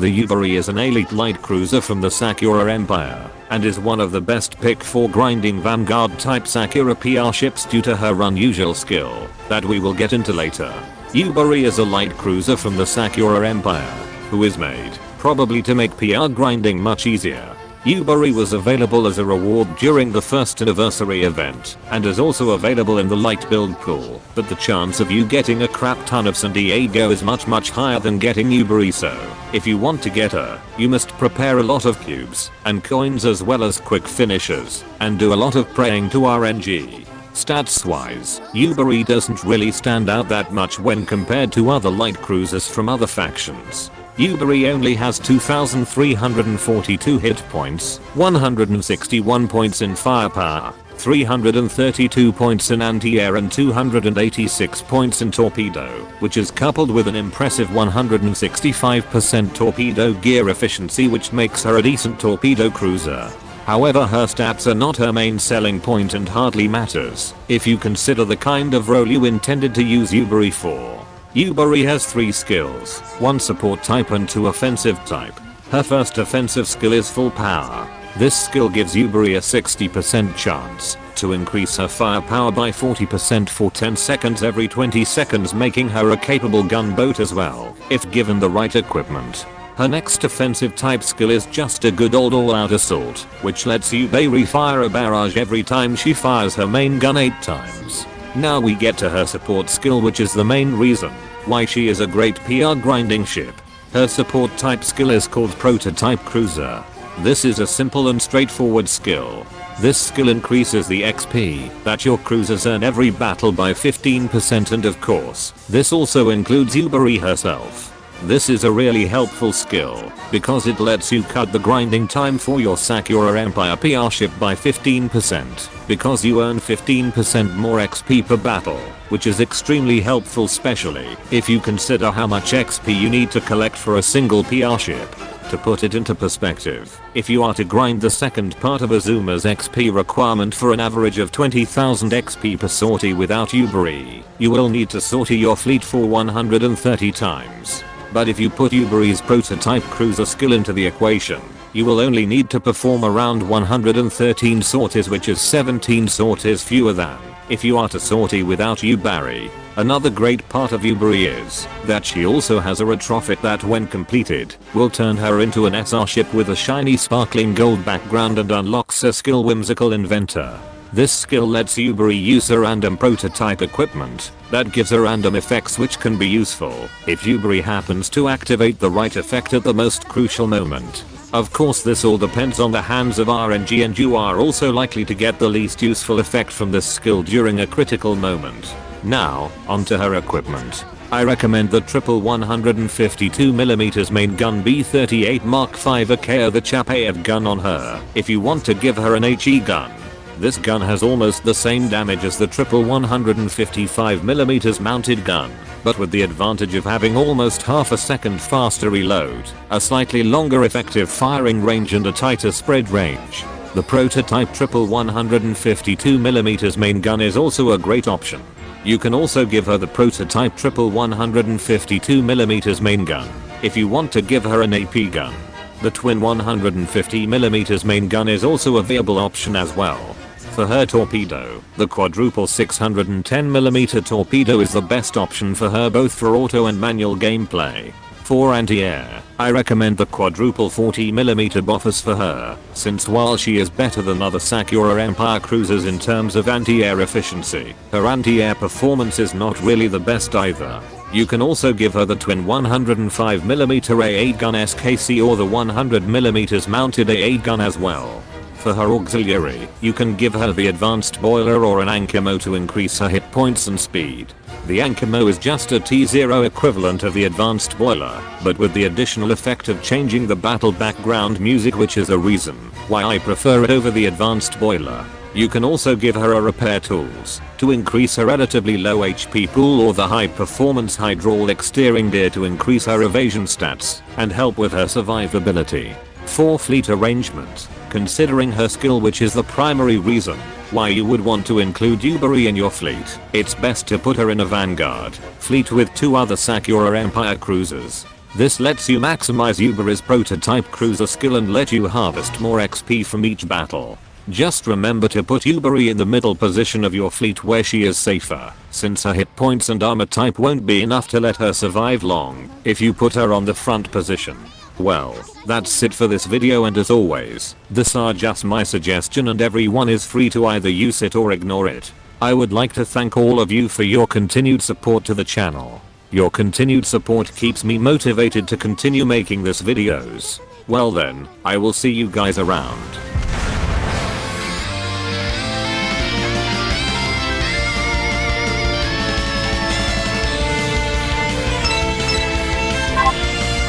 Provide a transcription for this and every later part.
The Yuubari is an elite light cruiser from the Sakura Empire, and is one of the best pick for grinding vanguard type Sakura PR ships due to her unusual skill, that we will get into later. Yuubari is a light cruiser from the Sakura Empire, who is made, probably to make PR grinding much easier. Yuubari was available as a reward during the first anniversary event, and is also available in the light build pool, but the chance of you getting a crap ton of San Diego is much higher than getting Yuubari, so if you want to get her, you must prepare a lot of cubes and coins as well as quick finishes, and do a lot of praying to RNG. Stats wise, Yuubari doesn't really stand out that much when compared to other light cruisers from other factions. Yuubari only has 2,342 hit points, 161 points in firepower, 332 points in anti-air and 286 points in torpedo, which is coupled with an impressive 165% torpedo gear efficiency, which makes her a decent torpedo cruiser. However, her stats are not her main selling point and hardly matters if you consider the kind of role you intended to use Yuubari for. Yuubari has 3 skills, 1 support type and 2 offensive type. Her first offensive skill is full power. This skill gives Yuubari a 60% chance to increase her firepower by 40% for 10 seconds every 20 seconds, making her a capable gunboat as well, if given the right equipment. Her next offensive type skill is just a good old all-out assault, which lets Yuubari fire a barrage every time she fires her main gun 8 times. Now we get to her support skill, which is the main reason why she is a great PR grinding ship. Her support type skill is called Prototype Cruiser. This is a simple and straightforward skill. This skill increases the XP that your cruisers earn every battle by 15%, and of course, this also includes Yuubari herself. This is a really helpful skill, because it lets you cut the grinding time for your Sakura Empire PR ship by 15%, because you earn 15% more XP per battle, which is extremely helpful, especially if you consider how much XP you need to collect for a single PR ship. To put it into perspective, if you are to grind the second part of Azuma's XP requirement for an average of 20,000 XP per sortie without Yuubari, you will need to sortie your fleet for 130 times. But if you put Yuubari's prototype cruiser skill into the equation, you will only need to perform around 113 sorties, which is 17 sorties fewer than if you are to sortie without Yuubari. Another great part of Yuubari is that she also has a retrofit that, when completed, will turn her into an SR ship with a shiny sparkling gold background and unlocks a skill Whimsical Inventor. This skill lets Yuubari use her random prototype equipment that gives her random effects, which can be useful if Yuubari happens to activate the right effect at the most crucial moment. Of course, this all depends on the hands of RNG, and you are also likely to get the least useful effect from this skill during a critical moment. Now, onto her equipment. I recommend the Triple 152mm main gun B38 Mark V AKO, the Chapayev gun, on her if you want to give her an HE gun. This gun has almost the same damage as the Triple 155mm mounted gun, but with the advantage of having almost half a second faster reload, a slightly longer effective firing range, and a tighter spread range. The prototype Triple 152mm main gun is also a great option. You can also give her the prototype Triple 152mm main gun if you want to give her an AP gun. The twin 150mm main gun is also a viable option as well. For her torpedo, the Quadruple 610mm torpedo is the best option for her, both for auto and manual gameplay. For anti-air, I recommend the Quadruple 40mm Bofors for her, since while she is better than other Sakura Empire cruisers in terms of anti-air efficiency, her anti-air performance is not really the best either. You can also give her the twin 105mm A8 gun SKC or the 100mm mounted A8 gun as well. For her auxiliary, you can give her the advanced boiler or an Ankimo to increase her hit points and speed. The Ankimo is just a T0 equivalent of the advanced boiler, but with the additional effect of changing the battle background music, which is a reason why I prefer it over the advanced boiler. You can also give her a repair tools to increase her relatively low HP pool, or the high performance hydraulic steering gear to increase her evasion stats and help with her survivability. For fleet arrangement, considering her skill, which is the primary reason why you would want to include Yuubari in your fleet, it's best to put her in a vanguard fleet with 2 other Sakura Empire cruisers. This lets you maximize Yuubari's prototype cruiser skill and let you harvest more XP from each battle. Just remember to put Yuubari in the middle position of your fleet where she is safer, since her hit points and armor type won't be enough to let her survive long if you put her on the front position. Well, that's it for this video, and as always, these are just my suggestion and everyone is free to either use it or ignore it. I would like to thank all of you for your continued support to the channel. Your continued support keeps me motivated to continue making these videos. Well then, I will see you guys around.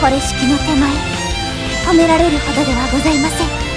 これ式の手前、止められるほどではございません。